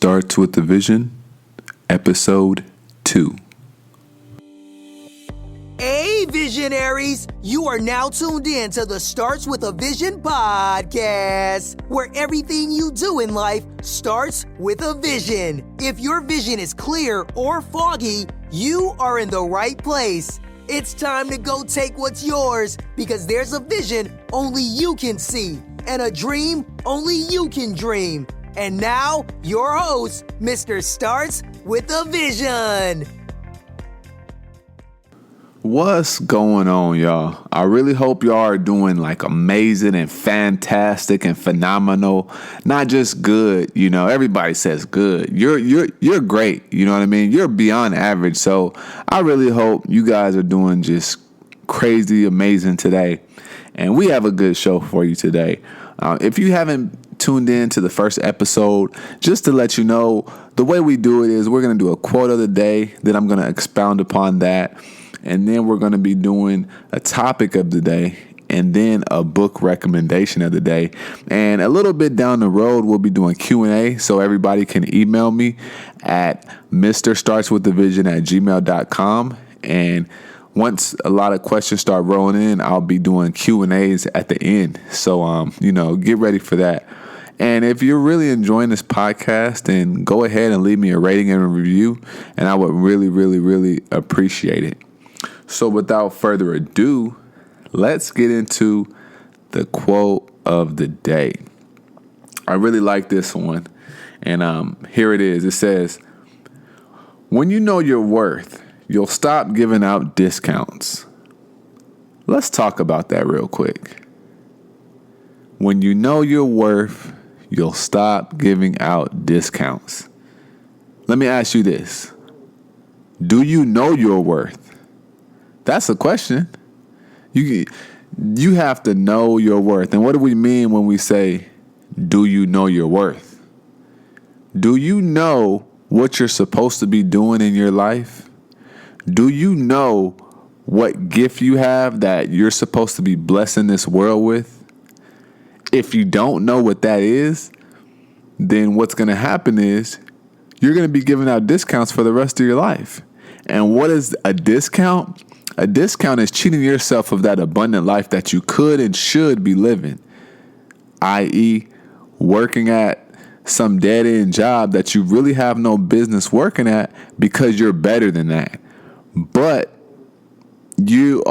Starts with the Vision, Episode 2. Hey, visionaries! You are now tuned in to the Starts with a Vision podcast, where everything you do in life starts with a vision. If your vision is clear or foggy, you are in the right place. It's time to go take what's yours, because there's a vision only you can see, and a dream only you can dream. And now, your host, Mr. Starts with a Vision. What's going on, y'all? I really hope y'all are doing like amazing and fantastic and phenomenal. Not just good, you know. Everybody says good. You're great. You know what I mean? You're beyond average. So I really hope you guys are doing just crazy, amazing today. And we have a good show for you today. If you haven't tuned in to the first episode, just to let you know, the way we do it is we're going to do a quote of the day. Then I'm going to expound upon that. And then we're going to be doing a topic of the day and then a book recommendation of the day. And a little bit down the road, we'll be doing Q&A so everybody can email me at mrstartswiththevision@gmail.com. And once a lot of questions start rolling in, I'll be doing Q&As at the end. So, get ready for that. And if you're really enjoying this podcast, then go ahead and leave me a rating and a review. And I would really, really, really appreciate it. So without further ado, let's get into the quote of the day. I really like this one. And here it is. It says, when you know your worth, you'll stop giving out discounts. Let's talk about that real quick. When you know your worth, you'll stop giving out discounts. Let me ask you this. Do you know your worth? That's a question. You have to know your worth. And what do we mean when we say, do you know your worth? Do you know what you're supposed to be doing in your life? Do you know what gift you have that you're supposed to be blessing this world with? If you don't know what that is, then what's going to happen is you're going to be giving out discounts for the rest of your life. And what is a discount? A discount is cheating yourself of that abundant life that you could and should be living, i.e., working at some dead-end job that you really have no business working at because you're better than that. But you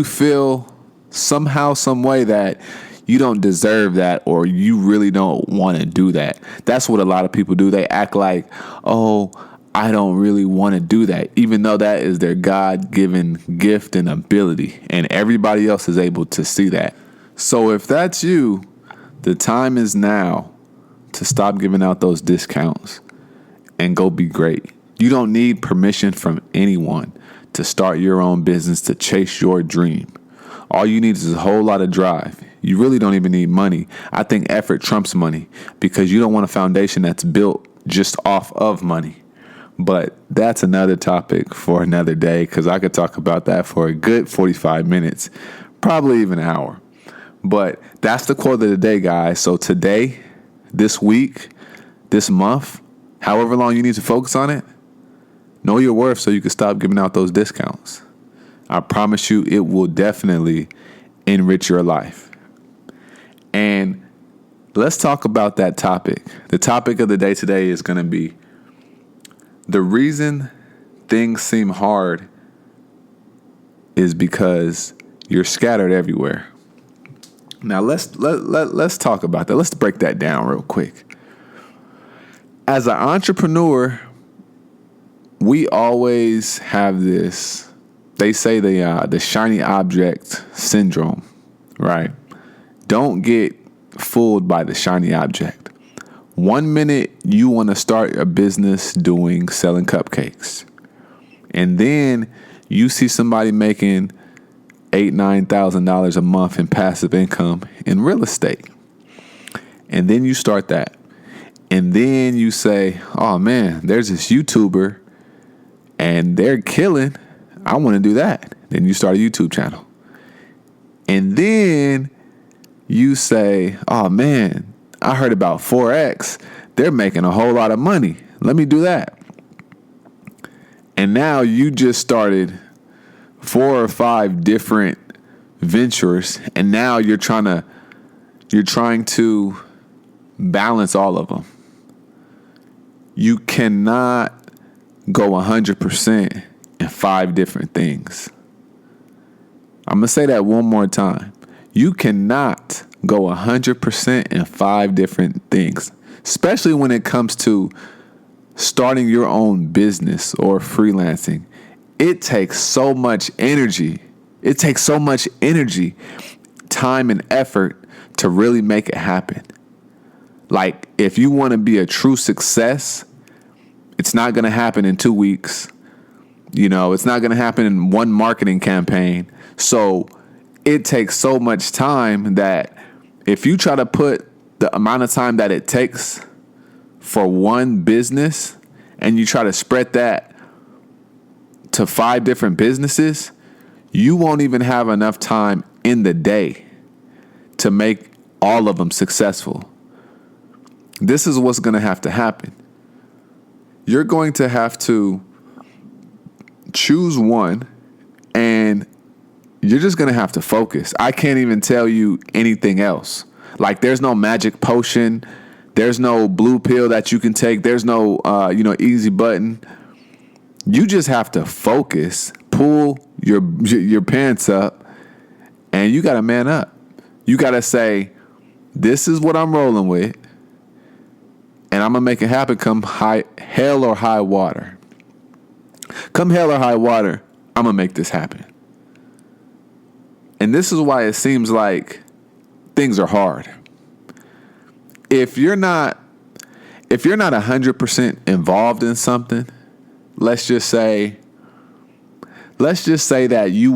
feel somehow, some way that you don't deserve that, or you really don't want to do that. That's what a lot of people do. They act like, oh, I don't really want to do that, even though that is their God-given gift and ability, and everybody else is able to see that. So if that's you, the time is now to stop giving out those discounts and go be great. You don't need permission from anyone to start your own business, to chase your dream. All you need is a whole lot of drive. You really don't even need money. I think effort trumps money, because you don't want a foundation that's built just off of money. But that's another topic for another day, because I could talk about that for a good 45 minutes, probably even an hour. But that's the quote of the day, guys. So today, this week, this month, however long you need to focus on it, know your worth so you can stop giving out those discounts. I promise you, it will definitely enrich your life. And let's talk about that topic. The topic of the day today is going to be the reason things seem hard is because you're scattered everywhere. Now let's talk about that. Let's break that down real quick. As an entrepreneur, we always have this. They say the shiny object syndrome, right? Don't get fooled by the shiny object. 1 minute you want to start a business selling cupcakes, and then you see somebody making $8,000-$9,000 a month in passive income in real estate, and then you start that, and then you say, "Oh man, there's this YouTuber, and they're killing. I want to do that." Then you start a YouTube channel, and then you say, "Oh man, I heard about Forex. they're making a whole lot of money. Let me do that. And now you just started 4 or 5 different ventures, and now you're trying to balance all of them. You cannot go 100% in 5 different things. I'm going to say that one more time. You cannot go 100% in 5 different things, especially when it comes to starting your own business or freelancing. It takes so much energy. It takes so much energy, time, and effort to really make it happen. Like, if you want to be a true success, it's not going to happen in 2 weeks. It's not going to happen in one marketing campaign. So it takes so much time that if you try to put the amount of time that it takes for one business and you try to spread that to 5 different businesses, you won't even have enough time in the day to make all of them successful. This is what's going to have to happen. You're going to have to choose one, and you're just going to have to focus. I can't even tell you anything else. Like, there's no magic potion. There's no blue pill that you can take. There's no, easy button. You just have to focus, pull your pants up, and you got to man up. You got to say, this is what I'm rolling with, and I'm going to make it happen come hell or high water. Come hell or high water, I'm going to make this happen. And this is why it seems like things are hard. If you're not 100% involved in something, let's just say that you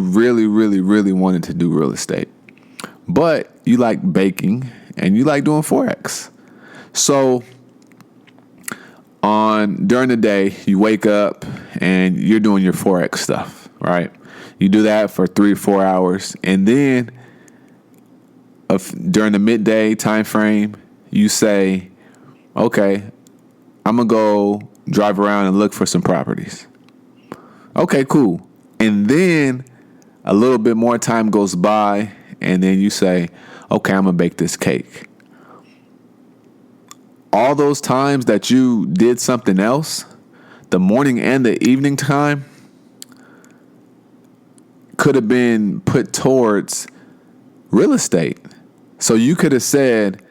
really, really, really wanted to do real estate, but you like baking and you like doing Forex. So during the day, you wake up and you're doing your Forex stuff, right? You do that for 3-4 hours, and then during the midday time frame, you say, okay, I'm going to go drive around and look for some properties. Okay, cool. And then a little bit more time goes by, and then you say, okay, I'm going to bake this cake. All those times that you did something else, the morning and the evening time, could have been put towards real estate. So you could have said,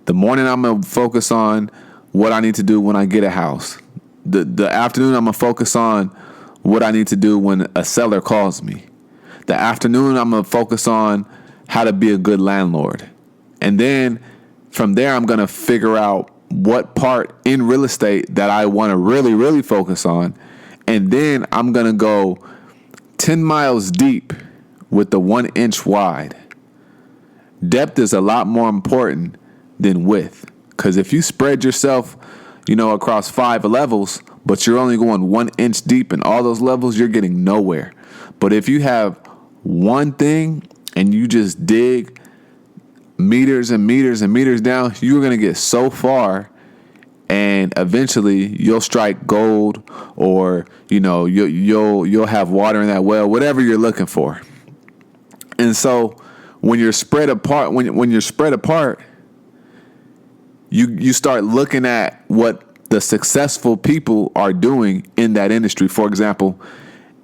the morning I'm going to focus on what I need to do when I get a house. The afternoon I'm going to focus on what I need to do when a seller calls me. The afternoon I'm going to focus on how to be a good landlord. And then from there I'm going to figure out what part in real estate that I want to really, really focus on. And then I'm going to go 10 miles deep with the 1 inch wide. Depth is a lot more important than width. Because if you spread yourself, across 5 levels, but you're only going 1 inch deep in all those levels, you're getting nowhere. But if you have one thing and you just dig meters and meters and meters down, you're going to get so far, and eventually you'll strike gold, or you'll have water in that well, whatever you're looking for. And so when you're spread apart, you start looking at what the successful people are doing in that industry. For example,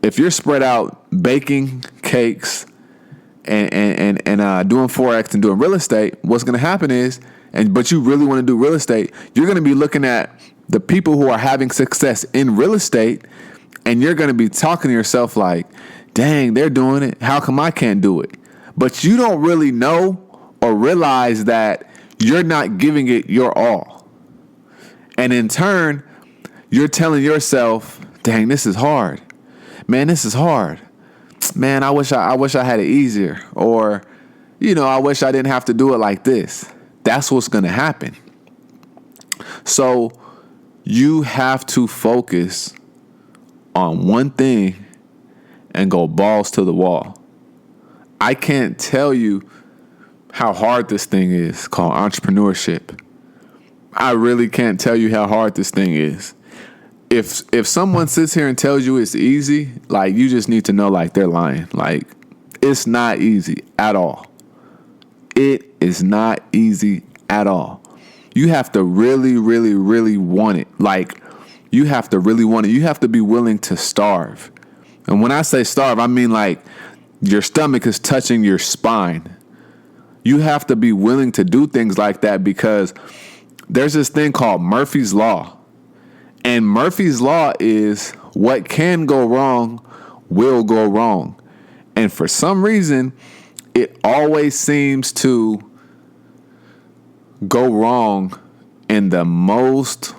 if you're spread out baking cakes and doing Forex and doing real estate, what's going to happen is, but you really want to do real estate, you're going to be looking at the people who are having success in real estate, and you're going to be talking to yourself like, dang, they're doing it. How come I can't do it? But you don't really know or realize that you're not giving it your all. And in turn, you're telling yourself, dang, this is hard. Man, this is hard. Man, I wish I had it easier. Or, I wish I didn't have to do it like this. That's what's going to happen. So you have to focus on one thing and go balls to the wall. I can't tell you how hard this thing is called entrepreneurship. I really can't tell you how hard this thing is. If someone sits here and tells you it's easy, like, you just need to know, like, they're lying. Like, it's not easy at all. It is not easy at all. You have to really, really, really want it. Like, you have to really want it. You have to be willing to starve. And when I say starve, I mean, like, your stomach is touching your spine. You have to be willing to do things like that, because there's this thing called Murphy's Law. And Murphy's Law is what can go wrong will go wrong. And for some reason, it always seems to go wrong in the most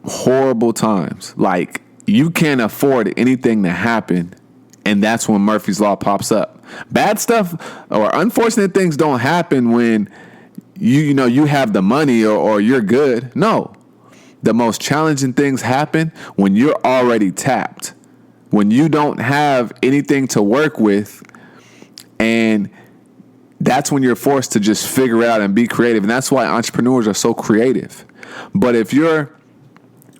horrible times. Like, you can't afford anything to happen, and that's when Murphy's Law pops up. Bad stuff or unfortunate things don't happen when you have the money or you're good. No. The most challenging things happen when you're already tapped, when you don't have anything to work with, and that's when you're forced to just figure it out and be creative. And that's why entrepreneurs are so creative. But if you're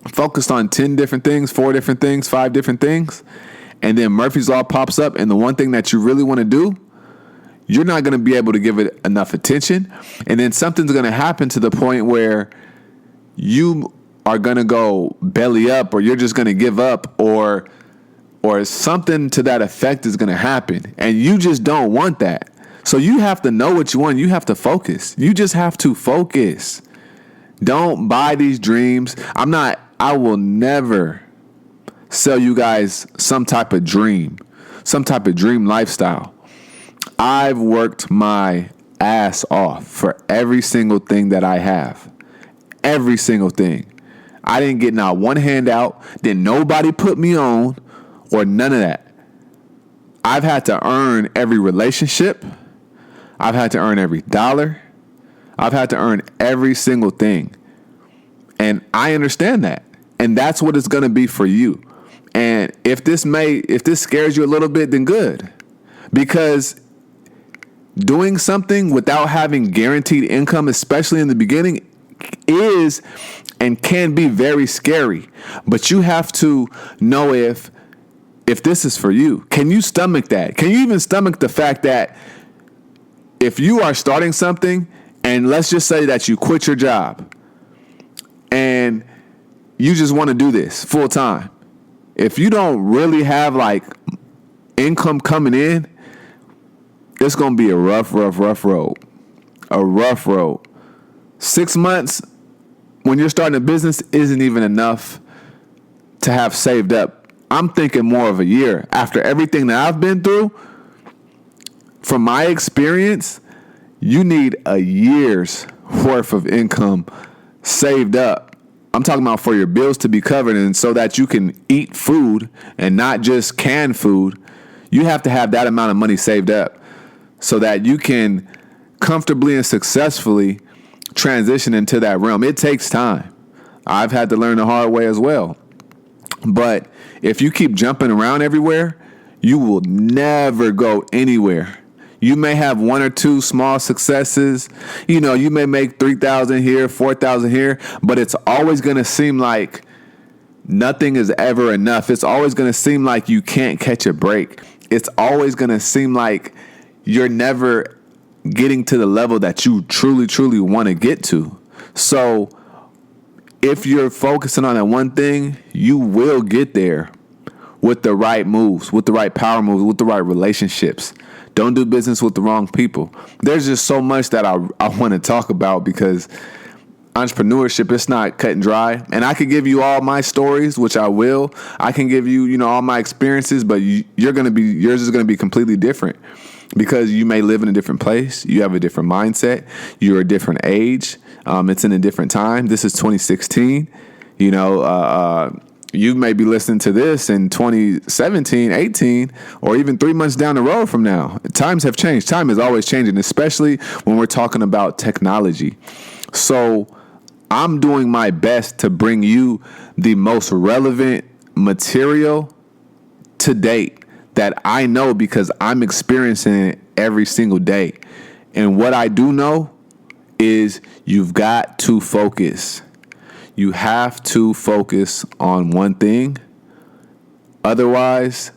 focused on 10 different things, 4 different things, 5 different things, and then Murphy's Law pops up and the one thing that you really want to do, you're not going to be able to give it enough attention. And then something's going to happen to the point where you are going to go belly up, or you're just going to give up, or something to that effect is going to happen. And you just don't want that. So you have to know what you want. You have to focus. You just have to focus. Don't buy these dreams. I will never sell you guys some type of dream lifestyle. I've worked my ass off for every single thing that I have. Every single thing. I didn't get not one handout. Didn't nobody put me on, or none of that. I've had to earn every relationship. I've had to earn every dollar. I've had to earn every single thing. And I understand that. And that's what it's going to be for you. And if this scares you a little bit, then good. Because doing something without having guaranteed income, especially in the beginning, is and can be very scary. But you have to know if this is for you. Can you stomach that? Can you even stomach the fact that if you are starting something, and let's just say that you quit your job and you just want to do this full time, if you don't really have like income coming in, it's going to be a rough road. A rough road. 6 months when you're starting a business isn't even enough to have saved up. I'm thinking more of a year. After everything that I've been through, from my experience, you need a year's worth of income saved up. I'm talking about for your bills to be covered, and so that you can eat food and not just canned food. You have to have that amount of money saved up so that you can comfortably and successfully transition into that realm. It takes time. I've had to learn the hard way as well. But if you keep jumping around everywhere, you will never go anywhere. You may have 1 or 2 small successes. You may make 3,000 here, 4,000 here, but it's always going to seem like nothing is ever enough. It's always going to seem like you can't catch a break. It's always going to seem like you're never getting to the level that you truly, truly want to get to. So if you're focusing on that one thing, you will get there with the right moves, with the right power moves, with the right relationships. Don't do business with the wrong people. There's just so much that I want to talk about, because entrepreneurship, it's not cut and dry. And I could give you all my stories, which I will. I can give you, all my experiences, but yours is going to be completely different, because you may live in a different place. You have a different mindset. You're a different age. It's in a different time. This is 2016. You may be listening to this in 2017, 18, or even 3 months down the road from now. Times have changed. Time is always changing, especially when we're talking about technology. So I'm doing my best to bring you the most relevant material to date that I know, because I'm experiencing it every single day. And what I do know is you've got to focus. You have to focus on one thing. Otherwise,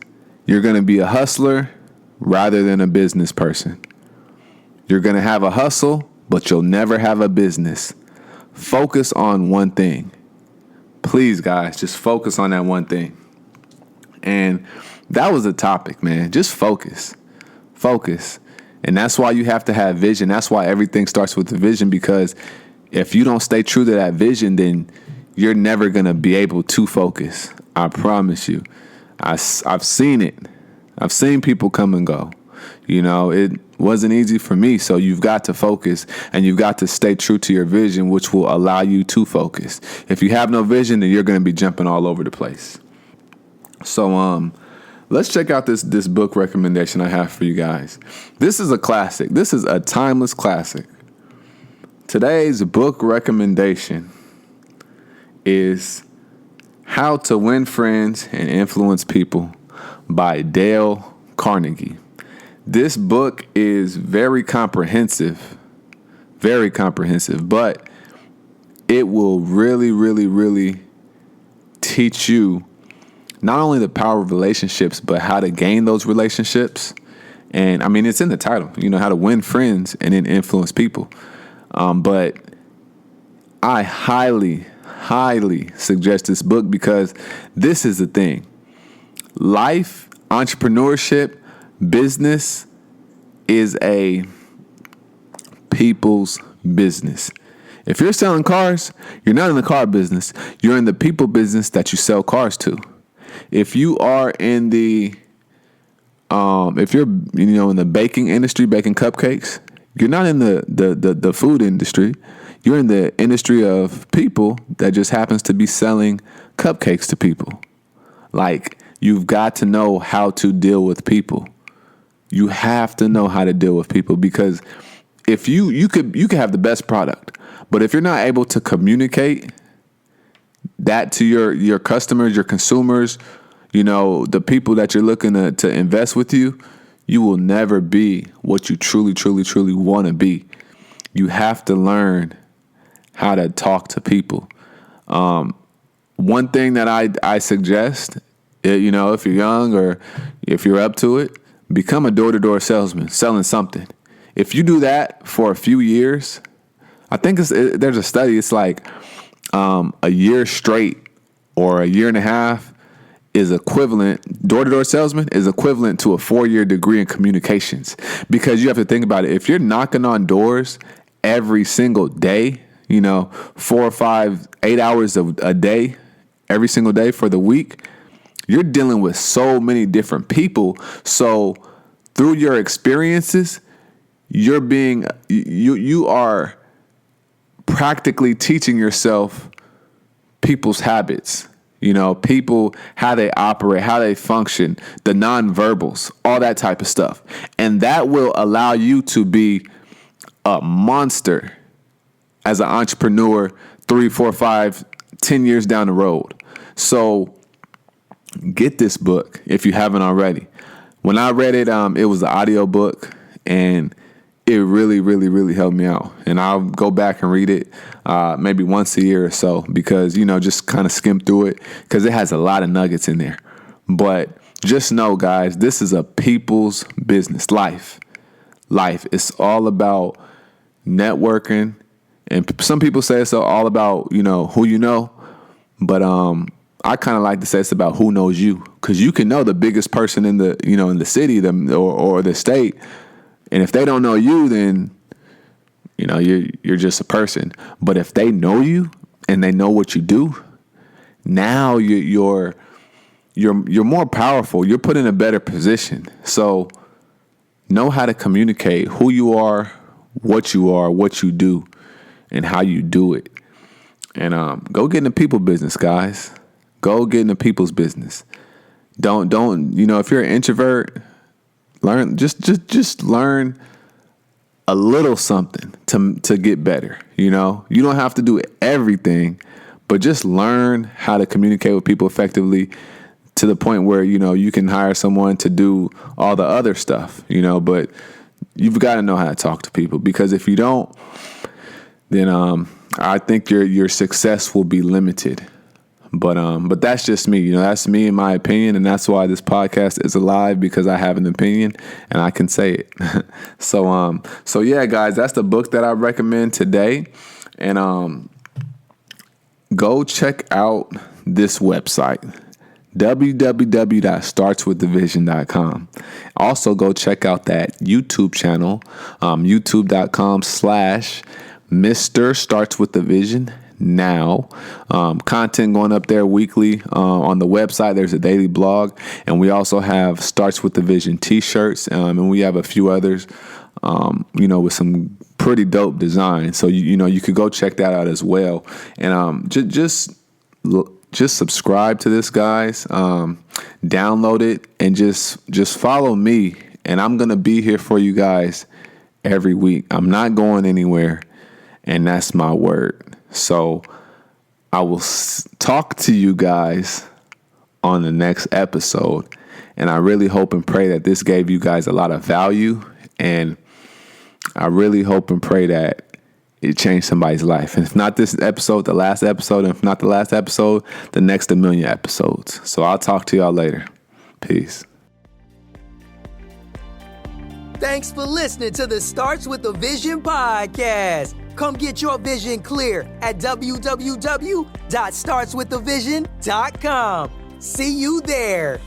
you're going to be a hustler rather than a business person. You're going to have a hustle, but you'll never have a business. Focus on one thing. Please, guys, just focus on that one thing. And that was the topic, man. Just focus. Focus. And that's why you have to have vision. That's why everything starts with the vision, because if you don't stay true to that vision, then you're never going to be able to focus. I promise you. I've seen it. I've seen people come and go. You know, it wasn't easy for me. So you've got to focus, and you've got to stay true to your vision, which will allow you to focus. If you have no vision, then you're going to be jumping all over the place. So let's check out this book recommendation I have for you guys. This is a classic. This is a timeless classic. Today's book recommendation is How to Win Friends and Influence People by Dale Carnegie. This book is very comprehensive, but it will really, really, really teach you not only the power of relationships, but how to gain those relationships. And I mean, it's in the title, you know, how to win friends and then influence people. But I highly suggest this book, because this is the thing. Life, entrepreneurship, business is a people's business. If you're selling cars, you're not in the car business. You're in the people business that you sell cars to. If you are in the, if you're, you know, in the baking industry, baking cupcakes, you're not in the food industry. You're in the industry of people that just happens to be selling cupcakes to people. Like, you've got to know how to deal with people. You have to know how to deal with people, because if you could have the best product, but if you're not able to communicate that to your customers, your consumers, you know, the people that you're looking to invest with you, you will never be what you truly want to be. You have to learn how to talk to people. One thing that I suggest, you know, if you're young or if you're up to it, become a door-to-door salesman selling something. If you do that for a few years, I think there's a study. It's like a year straight or a year and a half is equivalent. Door-to-door salesman is equivalent to a 4-year degree in communications, because you have to think about it. If you're knocking on doors every single day, you know, 4 or 5, 8 hours a day, every single day for the week, you're dealing with so many different people. So through your experiences, you are practically teaching yourself people's habits, you know, people, how they operate, how they function, the nonverbals, all that type of stuff. And that will allow you to be a monster as an entrepreneur 3, 4, 5, 10 years down the road. So get this book if you haven't already. When I read it, it was an audio book, and it really helped me out. And I'll go back and read it maybe once a year or so, because, you know, just kind of skim through it, because it has a lot of nuggets in there. But just know, guys, this is a people's business. Life. It's all about networking. And some people say it's all about, you know, who you know. But I kind of like to say it's about who knows you, because you can know the biggest person in the, you know, in the city or the state. And if they don't know you, then, you know, you're just a person. But if they know you and they know what you do, now you're more powerful. You're put in a better position. So know how to communicate who you are, what you do, and how you do it. And go get in the people business, guys. Go get in the people's business. Don't, you know, if you're an introvert, learn, just learn a little something to get better. You know, you don't have to do everything, but just learn how to communicate with people effectively, to the point where, you know, you can hire someone to do all the other stuff, you know, but you've got to know how to talk to people, because if you don't, then I think your success will be limited. But that's just me. That's me in my opinion, and that's why this podcast is alive, because I have an opinion and I can say it. So yeah, guys, that's the book that I recommend today. And go check out this website, www.startswiththevision.com. Also, go check out that YouTube channel, youtube.com/Mr. Starts with the Vision. Now, content going up there weekly. On the website, there's a daily blog, and we also have Starts with the Vision t-shirts, and we have a few others, with some pretty dope designs. So you could go check that out as well. And just subscribe to this, guys. Download it and just follow me, and I'm gonna be here for you guys every week. I'm not going anywhere, and that's my word. So I will talk to you guys on the next episode. And I really hope and pray that this gave you guys a lot of value. And I really hope and pray that it changed somebody's life. And if not this episode, the last episode. And if not the last episode, the next 1,000,000 episodes. So I'll talk to y'all later. Peace. Thanks for listening to the Starts with a Vision podcast. Come get your vision clear at www.startswiththevision.com. See you there.